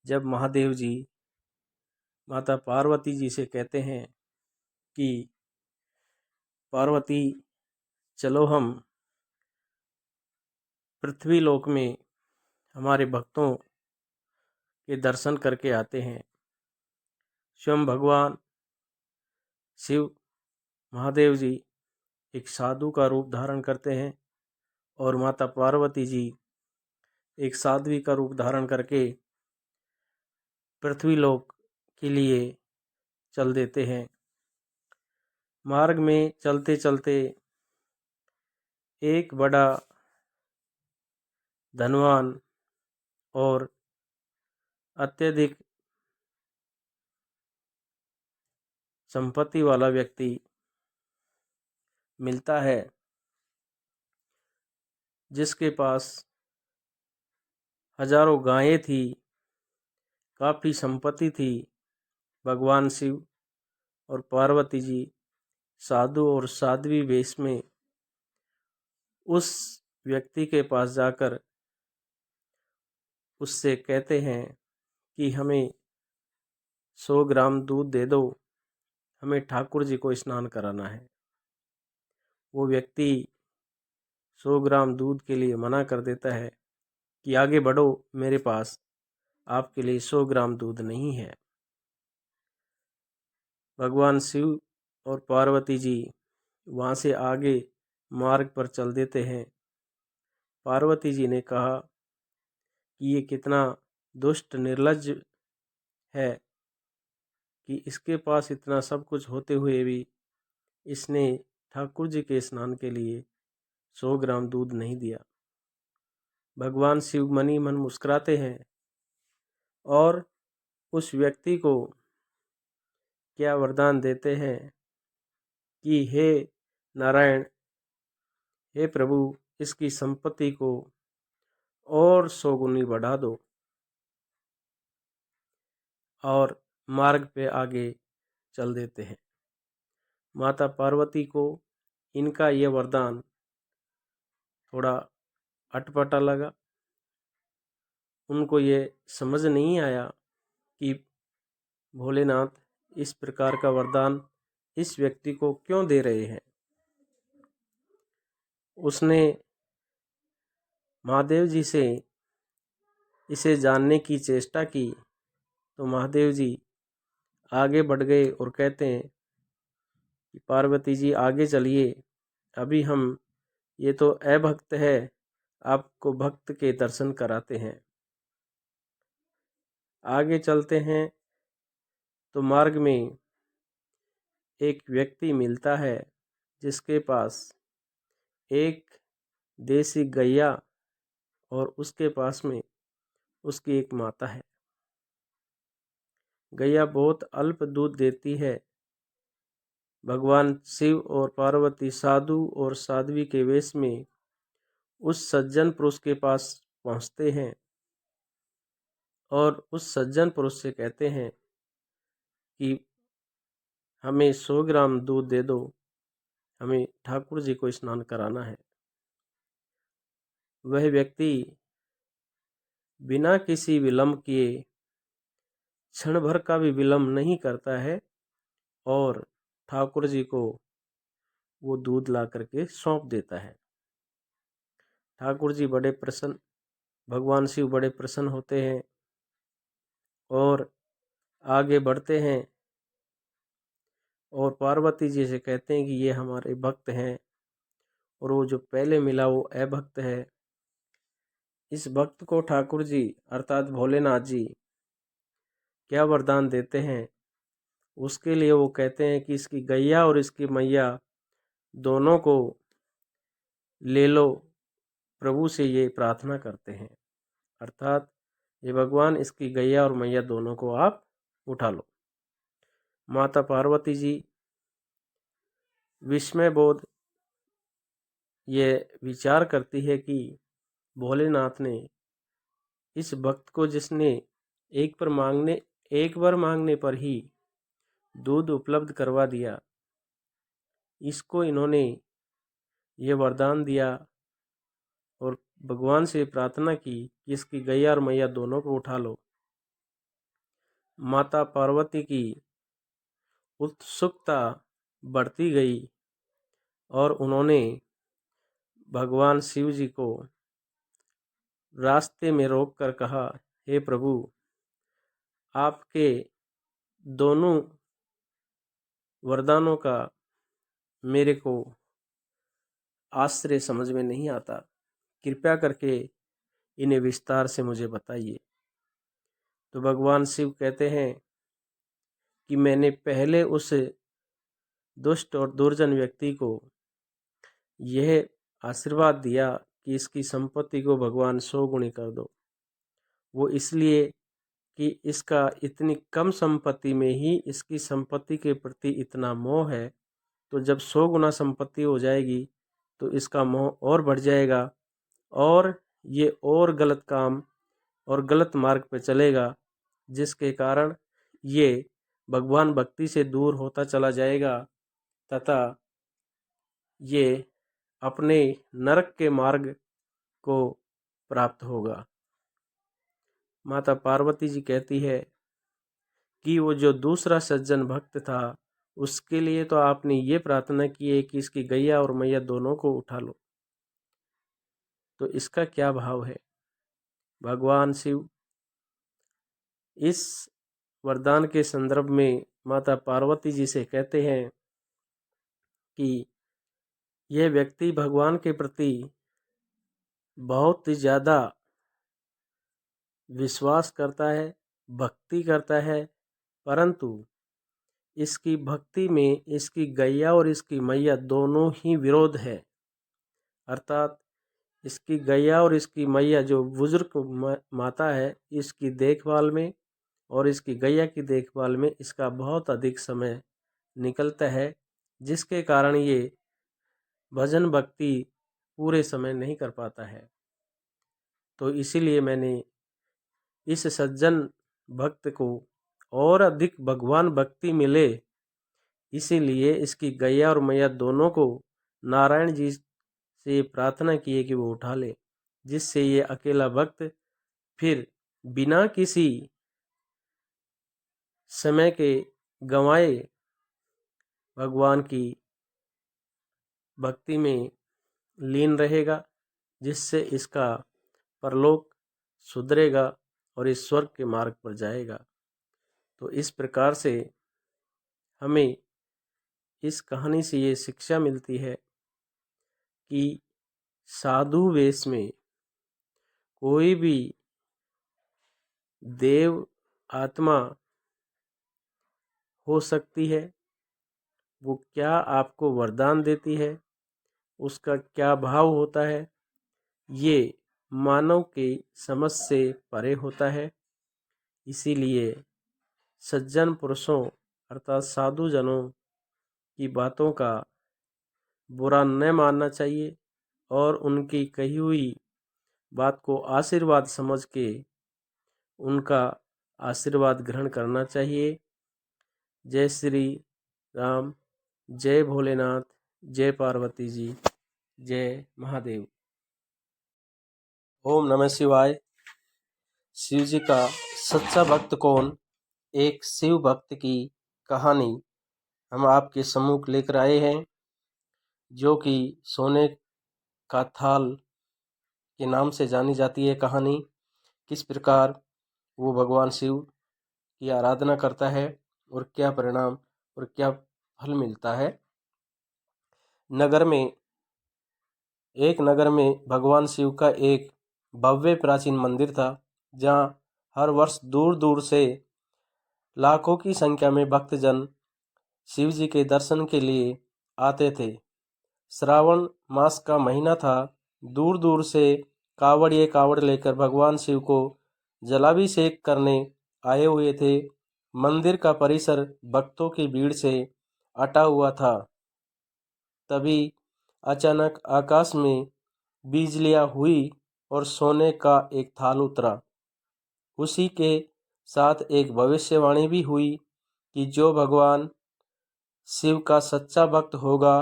जब महादेव जी माता पार्वती जी से कहते हैं कि पार्वती चलो हम पृथ्वी लोक में हमारे भक्तों के दर्शन करके आते हैं। स्वयं भगवान शिव महादेव जी एक साधु का रूप धारण करते हैं और माता पार्वती जी एक साध्वी का रूप धारण करके पृथ्वी लोक के लिए चल देते हैं। मार्ग में चलते चलते एक बड़ा धनवान और अत्यधिक संपत्ति वाला व्यक्ति मिलता है, जिसके पास हजारों गायें थी, काफ़ी संपत्ति थी। भगवान शिव और पार्वती जी साधु और साध्वी वेश में उस व्यक्ति के पास जाकर उससे कहते हैं कि हमें 100 ग्राम दूध दे दो, हमें ठाकुर जी को स्नान कराना है। वो व्यक्ति 100 ग्राम दूध के लिए मना कर देता है कि आगे बढ़ो, मेरे पास आपके लिए 100 ग्राम दूध नहीं है। भगवान शिव और पार्वती जी वहाँ से आगे मार्ग पर चल देते हैं। पार्वती जी ने कहा कि ये कितना दुष्ट निर्लज्ज है कि इसके पास इतना सब कुछ होते हुए भी इसने ठाकुर जी के स्नान के लिए 100 ग्राम दूध नहीं दिया। भगवान शिव मनी मन मुस्कुराते हैं और उस व्यक्ति को क्या वरदान देते हैं कि हे नारायण, हे प्रभु, इसकी संपत्ति को और 100 गुनी बढ़ा दो। और मार्ग पे आगे चल देते हैं। माता पार्वती को इनका यह वरदान थोड़ा अटपटा लगा। उनको ये समझ नहीं आया कि भोलेनाथ इस प्रकार का वरदान इस व्यक्ति को क्यों दे रहे हैं। उसने महादेव जी से इसे जानने की चेष्टा की तो महादेव जी आगे बढ़ गए और कहते हैं कि पार्वती जी आगे चलिए, अभी हम ये तो अभक्त है, आपको भक्त के दर्शन कराते हैं। आगे चलते हैं तो मार्ग में एक व्यक्ति मिलता है जिसके पास एक देसी गैया और उसके पास में उसकी एक माता है। गैया बहुत अल्प दूध देती है। भगवान शिव और पार्वती साधु और साध्वी के वेश में उस सज्जन पुरुष के पास पहुंचते हैं और उस सज्जन पुरुष से कहते हैं कि हमें 100 ग्राम दूध दे दो, हमें ठाकुर जी को स्नान कराना है। वह व्यक्ति बिना किसी विलंब किए, क्षण भर का भी विलंब नहीं करता है और ठाकुर जी को वो दूध ला करके सौंप देता है। ठाकुर जी बड़े प्रसन्न, भगवान शिव बड़े प्रसन्न होते हैं और आगे बढ़ते हैं और पार्वती जी से कहते हैं कि ये हमारे भक्त हैं और वो जो पहले मिला वो अभक्त है। इस भक्त को ठाकुर जी अर्थात भोलेनाथ जी क्या वरदान देते हैं, उसके लिए वो कहते हैं कि इसकी गैया और इसकी मैया दोनों को ले लो, प्रभु से ये प्रार्थना करते हैं। अर्थात ये भगवान इसकी गैया और मैया दोनों को आप उठा लो। माता पार्वती जी विस्मय बोध ये विचार करती है कि भोलेनाथ ने इस भक्त को, जिसने एक बार मांगने पर ही दूध उपलब्ध करवा दिया, इसको इन्होंने ये वरदान दिया और भगवान से प्रार्थना की कि इसकी गैया और मैया दोनों को उठा लो। माता पार्वती की उत्सुकता बढ़ती गई और उन्होंने भगवान शिव जी को रास्ते में रोककर कहा, हे प्रभु, आपके दोनों वरदानों का मेरे को आश्चर्य समझ में नहीं आता, कृपया करके इन्हें विस्तार से मुझे बताइए। तो भगवान शिव कहते हैं कि मैंने पहले उस दुष्ट और दुर्जन व्यक्ति को यह आशीर्वाद दिया कि इसकी संपत्ति को भगवान 100 गुणी कर दो। वो इसलिए कि इसका इतनी कम संपत्ति में ही इसकी संपत्ति के प्रति इतना मोह है, तो जब 100 गुना संपत्ति हो जाएगी तो इसका मोह और बढ़ जाएगा और ये और गलत काम और गलत मार्ग पे चलेगा, जिसके कारण ये भगवान भक्ति से दूर होता चला जाएगा तथा ये अपने नरक के मार्ग को प्राप्त होगा। माता पार्वती जी कहती है कि वो जो दूसरा सज्जन भक्त था उसके लिए तो आपने ये प्रार्थना की है कि इसकी गैया और मैया दोनों को उठा लो, तो इसका क्या भाव है? भगवान शिव इस वरदान के संदर्भ में माता पार्वती जी से कहते हैं कि यह व्यक्ति भगवान के प्रति बहुत ही ज़्यादा विश्वास करता है, भक्ति करता है, परंतु इसकी भक्ति में इसकी गैया और इसकी मैया दोनों ही विरोध है। अर्थात इसकी गैया और इसकी मैया जो बुजुर्ग माता है, इसकी देखभाल में और इसकी गैया की देखभाल में इसका बहुत अधिक समय निकलता है, जिसके कारण ये भजन भक्ति पूरे समय नहीं कर पाता है। तो इसीलिए मैंने इस सज्जन भक्त को और अधिक भगवान भक्ति मिले, इसीलिए इसकी गैया और मैया दोनों को नारायण जी से प्रार्थना की है कि वो उठा ले, जिससे ये अकेला भक्त फिर बिना किसी समय के गंवाए भगवान की भक्ति में लीन रहेगा, जिससे इसका परलोक सुधरेगा और इस स्वर्ग के मार्ग पर जाएगा। तो इस प्रकार से हमें इस कहानी से ये शिक्षा मिलती है कि साधु वेश में कोई भी देव आत्मा हो सकती है, वो क्या आपको वरदान देती है, उसका क्या भाव होता है, ये मानव के समझ से परे होता है। इसीलिए सज्जन पुरुषों अर्थात साधु जनों की बातों का बुरा न मानना चाहिए और उनकी कही हुई बात को आशीर्वाद समझ के उनका आशीर्वाद ग्रहण करना चाहिए। जय श्री राम, जय भोलेनाथ, जय पार्वती जी, जय महादेव। ओम नमः शिवाय। शिव जी का सच्चा भक्त कौन, एक शिव भक्त की कहानी हम आपके सम्मुख लेकर आए हैं, जो कि सोने का थाल के नाम से जानी जाती है। कहानी किस प्रकार वो भगवान शिव की आराधना करता है और क्या परिणाम और क्या फल मिलता है। एक नगर में भगवान शिव का एक भव्य प्राचीन मंदिर था, जहाँ हर वर्ष दूर दूर से लाखों की संख्या में भक्तजन शिव जी के दर्शन के लिए आते थे। श्रावण मास का महीना था। दूर दूर से कावड़ लेकर भगवान शिव को जलाभिषेक करने आए हुए थे। मंदिर का परिसर भक्तों की भीड़ से अटा हुआ था। तभी अचानक आकाश में बिजलियां हुई और सोने का एक थाल उतरा। उसी के साथ एक भविष्यवाणी भी हुई कि जो भगवान शिव का सच्चा भक्त होगा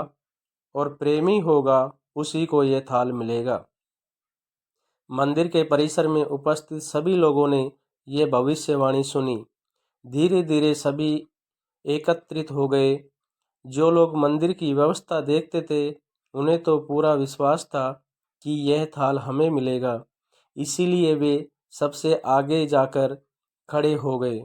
और प्रेमी होगा, उसी को यह थाल मिलेगा। मंदिर के परिसर में उपस्थित सभी लोगों ने यह भविष्यवाणी सुनी धीरे धीरे सभी एकत्रित हो गए। जो लोग मंदिर की व्यवस्था देखते थे उन्हें तो पूरा विश्वास था कि यह थाल हमें मिलेगा, इसीलिए वे सबसे आगे जाकर खड़े हो गए।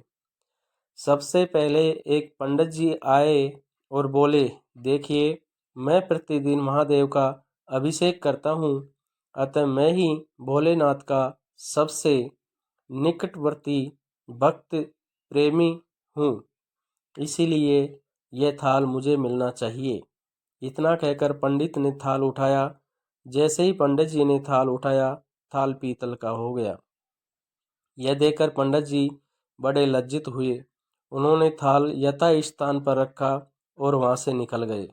सबसे पहले एक पंडित जी आए और बोले, देखिए, मैं प्रतिदिन महादेव का अभिषेक करता हूँ, अतः मैं ही भोलेनाथ का सबसे निकटवर्ती भक्त प्रेमी हूँ, इसीलिए यह थाल मुझे मिलना चाहिए। इतना कहकर पंडित ने थाल उठाया। जैसे ही पंडित जी ने थाल उठाया, थाल पीतल का हो गया। यह देखकर पंडित जी बड़े लज्जित हुए। उन्होंने थाल यथा स्थान पर रखा और वहां से निकल गए।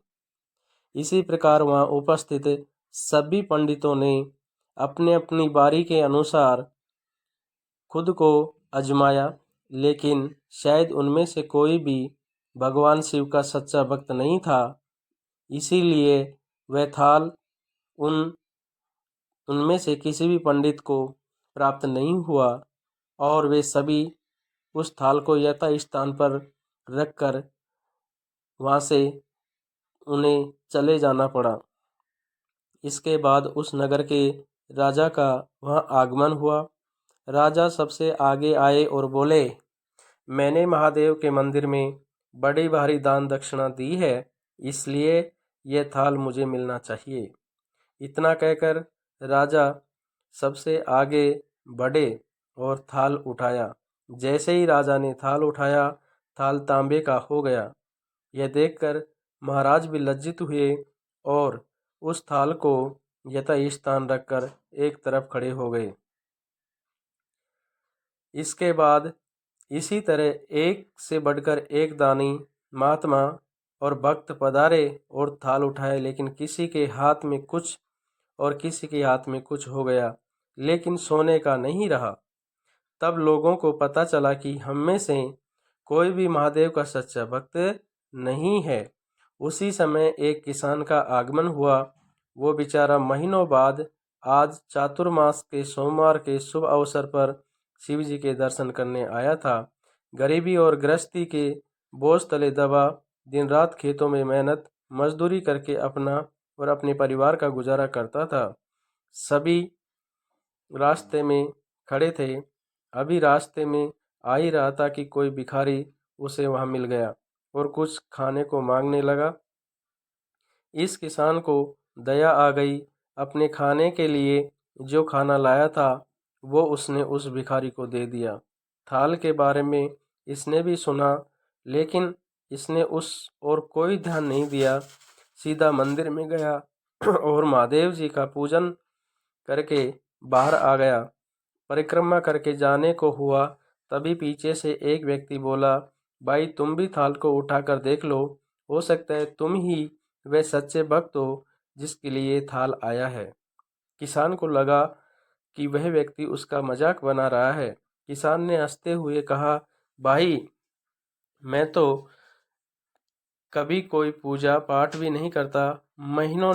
इसी प्रकार वहां उपस्थित सभी पंडितों ने अपने अपनी बारी के अनुसार खुद को आजमाया, लेकिन शायद उनमें से कोई भी भगवान शिव का सच्चा भक्त नहीं था, इसीलिए वह थाल उन उनमें से किसी भी पंडित को प्राप्त नहीं हुआ और वे सभी उस थाल को यथा स्थान पर रखकर वहां से उन्हें चले जाना पड़ा। इसके बाद उस नगर के राजा का वहां आगमन हुआ। राजा सबसे आगे आए और बोले, मैंने महादेव के मंदिर में बड़ी भारी दान दक्षिणा दी है, इसलिए यह थाल मुझे मिलना चाहिए। इतना कहकर राजा सबसे आगे बढ़े और थाल उठाया। जैसे ही राजा ने थाल उठाया, थाल तांबे का हो गया। यह देखकर महाराज भी लज्जित हुए और उस थाल को यथास्थान रखकर एक तरफ खड़े हो गए। इसके बाद इसी तरह एक से बढ़कर एक दानी महात्मा और भक्त पधारे और थाल उठाए, लेकिन किसी के हाथ में कुछ और किसी के हाथ में कुछ हो गया, लेकिन सोने का नहीं रहा। तब लोगों को पता चला कि हम में से कोई भी महादेव का सच्चा भक्त नहीं है। उसी समय एक किसान का आगमन हुआ। वो बेचारा महीनों बाद आज चातुर्मास के सोमवार के शुभ अवसर पर शिव जी के दर्शन करने आया था। गरीबी और गृहस्थी के बोझ तले दबा दिन रात खेतों में मेहनत मजदूरी करके अपना और अपने परिवार का गुजारा करता था। सभी रास्ते में खड़े थे। अभी रास्ते में आ ही रहा था कि कोई भिखारी उसे वहां मिल गया और कुछ खाने को मांगने लगा। इस किसान को दया आ गई। अपने खाने के लिए जो खाना लाया था वो उसने उस भिखारी को दे दिया। थाल के बारे में इसने भी सुना, लेकिन इसने उस और कोई ध्यान नहीं दिया। सीधा मंदिर में गया और महादेव जी का पूजन करके बाहर आ गया। परिक्रमा करके जाने को हुआ, तभी पीछे से एक व्यक्ति बोला, भाई तुम भी थाल को उठाकर देख लो, हो सकता है तुम ही वे सच्चे भक्त हो जिसके लिए थाल आया है। किसान को लगा कि वह व्यक्ति उसका मजाक बना रहा है। किसान ने हंसते हुए कहा, भाई मैं तो कभी कोई पूजा पाठ भी नहीं करता, महीनों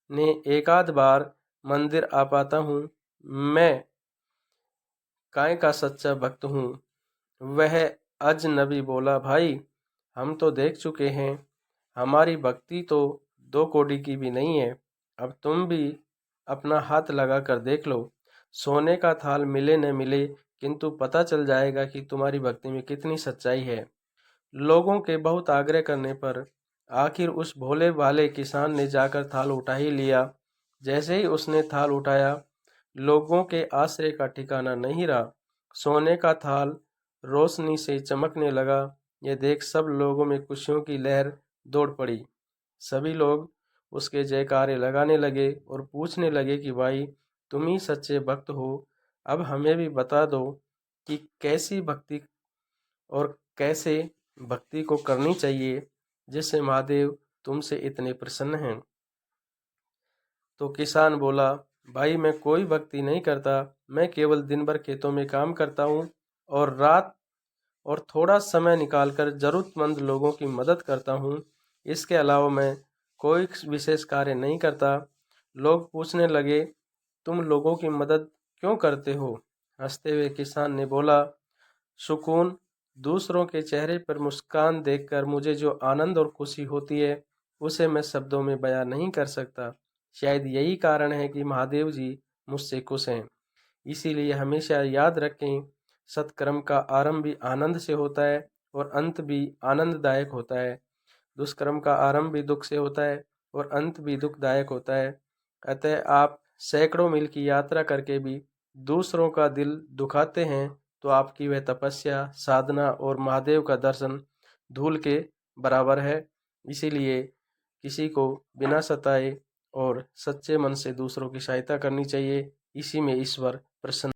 ने एक आध बार मंदिर आ पाता हूँ, मैं काय का सच्चा भक्त हूँ। वह अजनबी बोला, भाई हम तो देख चुके हैं, हमारी भक्ति तो 2 कौड़ी की भी नहीं है। अब तुम भी अपना हाथ लगा कर देख लो। सोने का थाल मिले न मिले, किंतु पता चल जाएगा कि तुम्हारी भक्ति में कितनी सच्चाई है। लोगों के बहुत आग्रह करने पर आखिर उस भोले भाले किसान ने जाकर थाल उठा ही लिया। जैसे ही उसने थाल उठाया, लोगों के आश्चर्य का ठिकाना नहीं रहा। सोने का थाल रोशनी से चमकने लगा। यह देख सब लोगों में खुशियों की लहर दौड़ पड़ी। सभी लोग उसके जयकारे लगाने लगे और पूछने लगे कि भाई तुम ही सच्चे भक्त हो, अब हमें भी बता दो कि कैसी भक्ति और कैसे भक्ति को करनी चाहिए जिससे महादेव तुमसे इतने प्रसन्न हैं। तो किसान बोला, भाई मैं कोई भक्ति नहीं करता, मैं केवल दिन भर खेतों में काम करता हूँ और रात और थोड़ा समय निकालकर जरूरतमंद लोगों की मदद करता हूँ। इसके अलावा मैं कोई विशेष कार्य नहीं करता। लोग पूछने लगे, तुम लोगों की मदद क्यों करते हो? हंसते हुए किसान ने बोला, सुकून दूसरों के चेहरे पर मुस्कान देखकर मुझे जो आनंद और खुशी होती है उसे मैं शब्दों में बयां नहीं कर सकता। शायद यही कारण है कि महादेव जी मुझसे खुश हैं। इसीलिए हमेशा याद रखें, सत्कर्म का आरंभ भी आनंद से होता है और अंत भी आनंददायक होता है। दुष्कर्म का आरंभ भी दुख से होता है और अंत भी दुखदायक होता है। अतः आप सैकड़ों मील की यात्रा करके भी दूसरों का दिल दुखाते हैं तो आपकी वह तपस्या, साधना और महादेव का दर्शन धूल के बराबर है। इसीलिए किसी को बिना सताए और सच्चे मन से दूसरों की सहायता करनी चाहिए। इसी में ईश्वर प्रसन्न